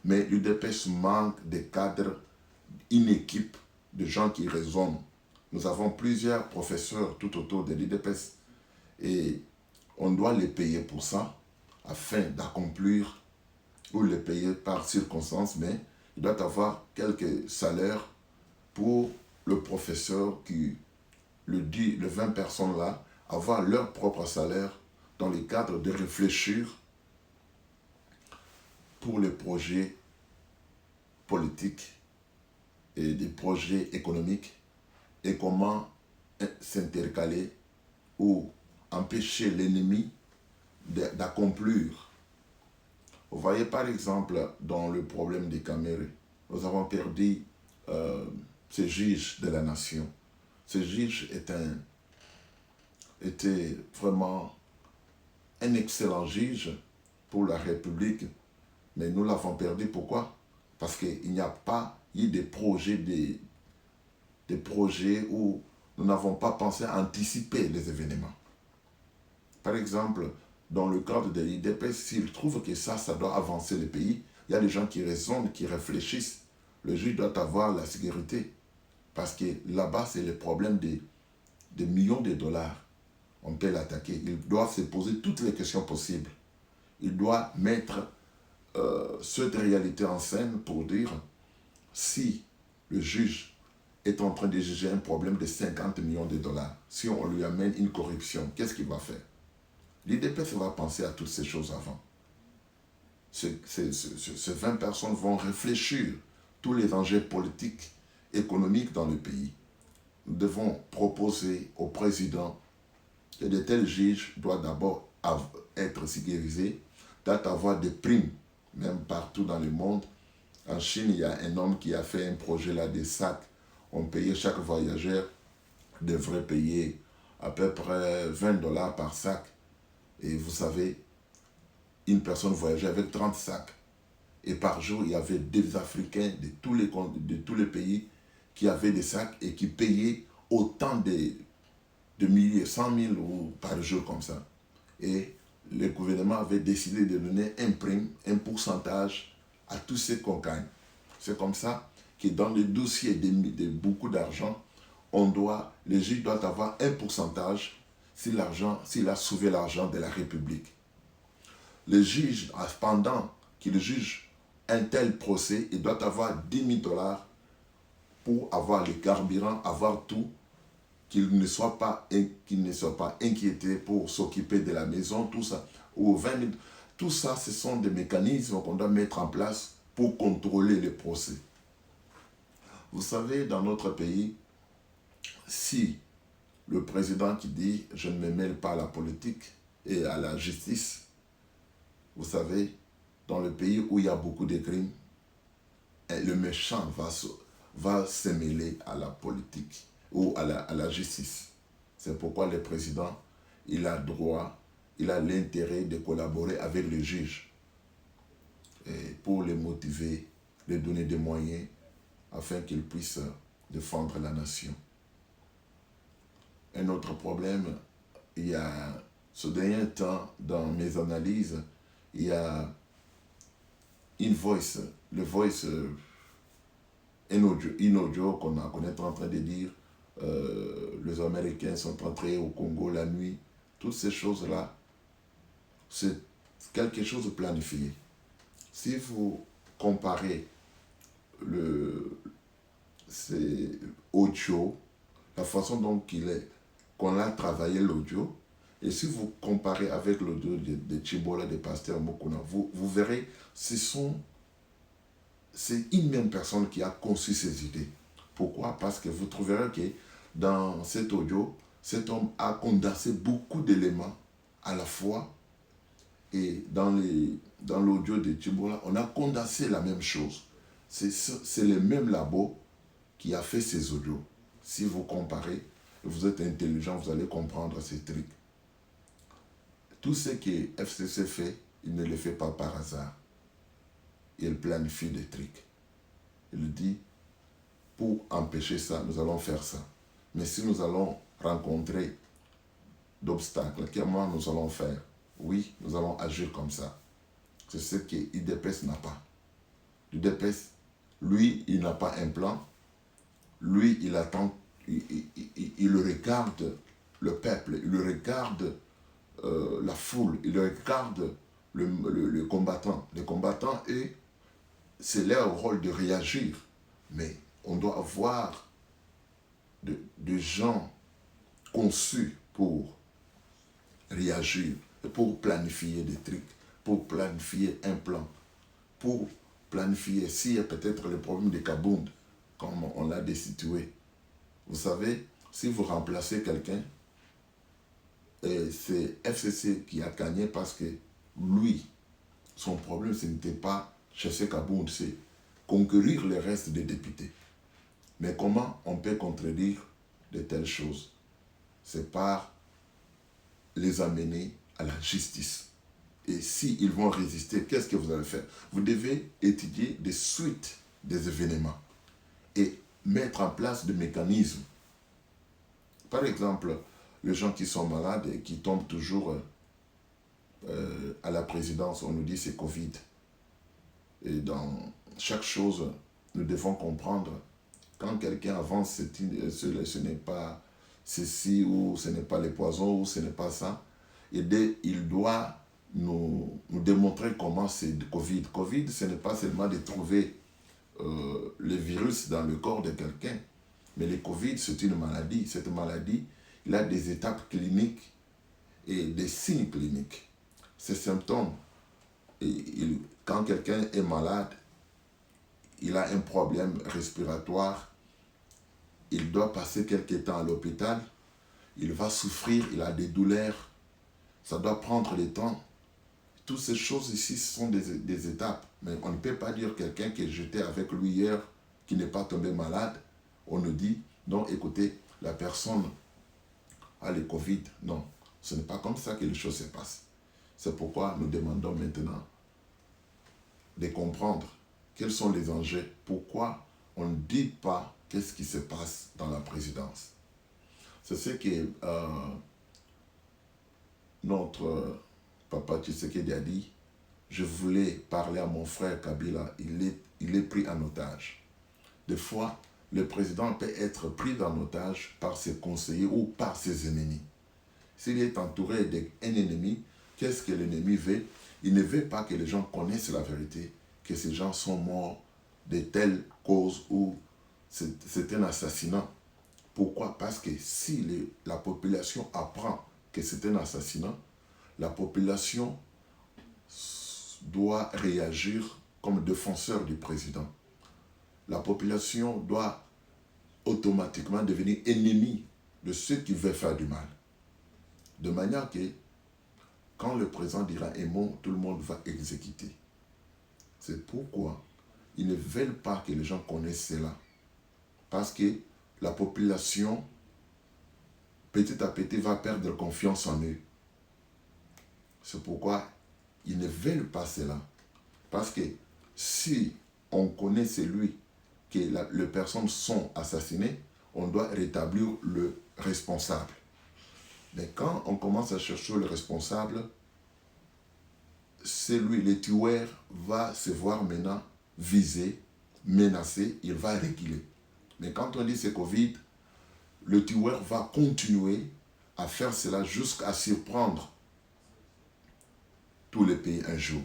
Mais l'UDPS manque de cadres, une équipe de gens qui raisonnent. Nous avons plusieurs professeurs tout autour de l'UDPS et on doit les payer pour ça afin d'accomplir ou les payer par circonstance, mais il doit avoir quelques salaires pour le professeur qui, le 20 personnes là, avoir leur propre salaire dans le cadre de réfléchir pour les projets politiques et des projets économiques et comment s'intercaler ou empêcher l'ennemi d'accomplir. Vous voyez par exemple dans le problème des Camérés, nous avons perdu ce juge de la nation. Ce juge était vraiment un excellent juge pour la République, mais nous l'avons perdu. Pourquoi? Parce qu'il n'y a pas eu des projets où nous n'avons pas pensé à anticiper les événements. Par exemple, dans le cadre de l'IDPS, s'ils trouvent que ça doit avancer le pays, il y a des gens qui raisonnent, qui réfléchissent. Le juge doit avoir la sécurité. Parce que là-bas, c'est le problème des millions de dollars. On peut l'attaquer. Il doit se poser toutes les questions possibles. Il doit mettre cette réalité en scène pour dire si le juge est en train de juger un problème de 50 millions de dollars, si on lui amène une corruption, qu'est-ce qu'il va faire? L'IDPS va penser à toutes ces choses avant. Ces 20 personnes vont réfléchir tous les enjeux politiques, économiques dans le pays. Nous devons proposer au président que de tels juges doivent d'abord être sécurisés, doivent avoir des primes, même partout dans le monde. En Chine, il y a un homme qui a fait un projet là des sacs. On payait chaque voyageur, devrait payer à peu près 20 dollars par sac. Et vous savez, une personne voyageait avec 30 sacs. Et par jour, il y avait des Africains de tous les pays qui avaient des sacs et qui payaient autant de milliers, 100 000 ou par jour comme ça. Et le gouvernement avait décidé de donner un prime, un pourcentage à tous ceux qu'on gagne. C'est comme ça que dans le dossier de beaucoup d'argent, les juges doivent avoir un pourcentage s'il a sauvé l'argent de la République. Le juge, pendant qu'il juge un tel procès, il doit avoir 10 000 dollars pour avoir le carburant, avoir tout, qu'il ne soit pas inquiété pour s'occuper de la maison, tout ça. Ou 20 000, tout ça, ce sont des mécanismes qu'on doit mettre en place pour contrôler les procès. Vous savez, dans notre pays, si le président qui dit « je ne me mêle pas à la politique et à la justice », vous savez, dans le pays où il y a beaucoup de crimes, le méchant va se mêler à la politique ou à la justice. C'est pourquoi le président, il a l'intérêt de collaborer avec le juge pour les motiver, les donner des moyens afin qu'ils puissent défendre la nation. Un autre problème, il y a ce dernier temps, dans mes analyses, il y a un audio qu'on est en train de dire, les Américains sont entrés au Congo la nuit. Toutes ces choses-là, c'est quelque chose de planifié. Si vous comparez ces audio, la façon dont qu'on a travaillé l'audio, et si vous comparez avec l'audio de Chibola, de Pasteur Mokuna, vous verrez, c'est une même personne qui a conçu ces idées. Pourquoi? Parce que vous trouverez que dans cet audio, cet homme a condensé beaucoup d'éléments à la fois. Et dans l'audio de Chibola, on a condensé la même chose. C'est le même labo qui a fait ces audios. Si vous comparez, vous êtes intelligent, vous allez comprendre ces trucs. Tout ce que FCC fait, il ne le fait pas par hasard. Il planifie des trucs. Il dit, pour empêcher ça, nous allons faire ça. Mais si nous allons rencontrer d'obstacles, comment nous allons faire? Oui, nous allons agir comme ça. C'est ce que l'IDPS n'a pas. du DPS, lui, il n'a pas un plan. Lui, il attend, il regarde le peuple, il regarde la foule, il regarde le combattant. Les combattants, eux, c'est leur rôle de réagir. Mais on doit avoir de gens conçus pour réagir, pour planifier des trucs, pour planifier un plan, pour planifier s'il y a peut-être le problème de Kabound, comme on l'a destitué. Vous savez, si vous remplacez quelqu'un, c'est FCC qui a gagné parce que lui, son problème, ce n'était pas chasser Kabound, c'est conquérir le reste des députés. Mais comment on peut contredire de telles choses? C'est par les amener à la justice. Et s'ils vont résister, qu'est-ce que vous allez faire? Vous devez étudier des suites des événements et mettre en place des mécanismes. Par exemple, les gens qui sont malades et qui tombent toujours à la présidence, on nous dit c'est Covid. Et dans chaque chose, nous devons comprendre, quand quelqu'un avance, ce n'est pas ceci, ou ce n'est pas les poisons, ou ce n'est pas ça. Et il doit nous démontrer comment c'est Covid. Covid, ce n'est pas seulement de trouver le virus dans le corps de quelqu'un, mais le Covid, c'est une maladie. Cette maladie, il a des étapes cliniques et des signes cliniques. Ces symptômes, quand quelqu'un est malade, il a un problème respiratoire, il doit passer quelque temps à l'hôpital, il va souffrir, il a des douleurs, ça doit prendre du temps. Toutes ces choses ici sont des étapes. Mais on ne peut pas dire quelqu'un qui est jeté avec lui hier, qui n'est pas tombé malade, on nous dit, non, écoutez, la personne a le Covid. Non, ce n'est pas comme ça que les choses se passent. C'est pourquoi nous demandons maintenant de comprendre quels sont les enjeux, pourquoi on ne dit pas qu'est-ce qui se passe dans la présidence. C'est ce que notre papa Tshisekedi a dit. Je voulais parler à mon frère Kabila, il est pris en otage. Des fois, le président peut être pris en otage par ses conseillers ou par ses ennemis. S'il est entouré d'un ennemi, qu'est-ce que l'ennemi veut? Il ne veut pas que les gens connaissent la vérité, que ces gens sont morts de telle cause ou c'est un assassinat. Pourquoi? Parce que si la population apprend que c'est un assassinat, la population doit réagir comme défenseur du président. La population doit automatiquement devenir ennemie de ceux qui veulent faire du mal. De manière que quand le président dira un mot, tout le monde va exécuter. C'est pourquoi ils ne veulent pas que les gens connaissent cela. Parce que la population, petit à petit, va perdre confiance en eux. C'est pourquoi ils ne veulent pas cela. Parce que si on connaît celui que les personnes sont assassinées, on doit rétablir le responsable. Mais quand on commence à chercher le responsable, celui, le tueur, va se voir maintenant visé, menacé, il va reculer. Mais quand on dit c'est Covid, le tueur va continuer à faire cela jusqu'à surprendre tous les pays un jour.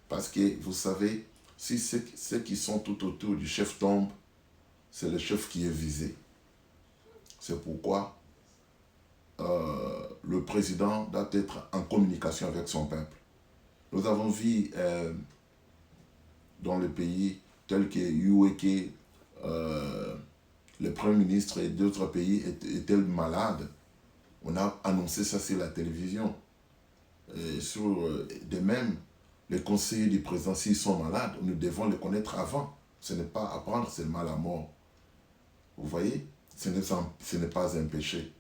Parce que, vous savez, si ceux qui sont tout autour du chef tombent, c'est le chef qui est visé. C'est pourquoi le président doit être en communication avec son peuple. Nous avons vu dans le pays tels que Uweke, le Premier ministre et d'autres pays étaient malades. On a annoncé ça sur la télévision. Et de même, les conseillers du président, s'ils sont malades, nous devons les connaître avant. Ce n'est pas apprendre seulement la mort. Vous voyez, ce n'est pas un péché.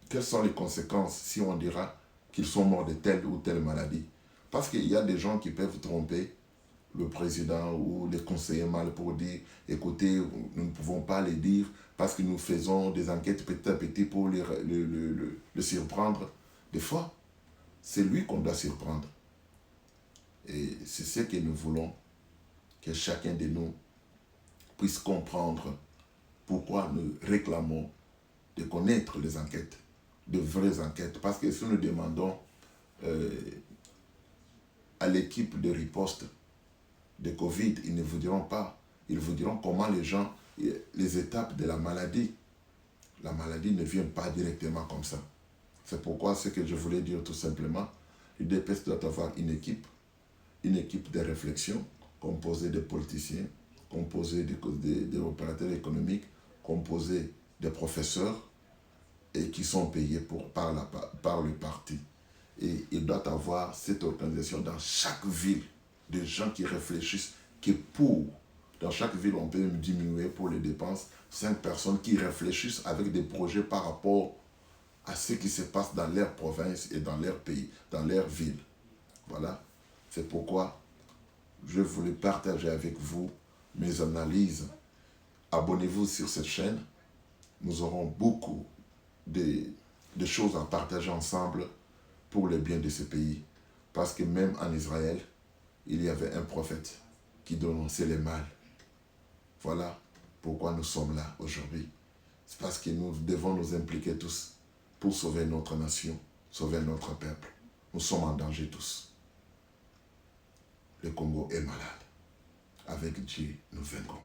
Quelles sont les conséquences si on dira qu'ils sont morts de telle ou telle maladie? Parce qu'il y a des gens qui peuvent tromper le président ou les conseillers mal pour dire, écoutez, nous ne pouvons pas les dire parce que nous faisons des enquêtes petit à petit pour le surprendre. Des fois, c'est lui qu'on doit surprendre. Et c'est ce que nous voulons que chacun de nous puisse comprendre pourquoi nous réclamons de connaître les enquêtes, de vraies enquêtes. Parce que si nous demandons à l'équipe de riposte de Covid, ils ne vous diront pas. Ils vous diront comment les étapes de la maladie ne vient pas directement comme ça. C'est pourquoi ce que je voulais dire tout simplement, l'UDPS doit avoir une équipe de réflexion composée de politiciens, composée d'opérateurs économiques, composée de professeurs et qui sont payés par le parti. Et il doit avoir cette organisation dans chaque ville, des gens qui réfléchissent que dans chaque ville, on peut diminuer pour les dépenses 5 personnes qui réfléchissent avec des projets par rapport à ce qui se passe dans leur province et dans leur pays, dans leur ville. Voilà. C'est pourquoi je voulais partager avec vous mes analyses. Abonnez-vous sur cette chaîne. Nous aurons beaucoup de choses à partager ensemble pour le bien de ce pays. Parce que même en Israël, il y avait un prophète qui dénonçait le mal. Voilà pourquoi nous sommes là aujourd'hui. C'est parce que nous devons nous impliquer tous pour sauver notre nation, sauver notre peuple. Nous sommes en danger tous. Le Congo est malade. Avec Dieu, nous vaincrons.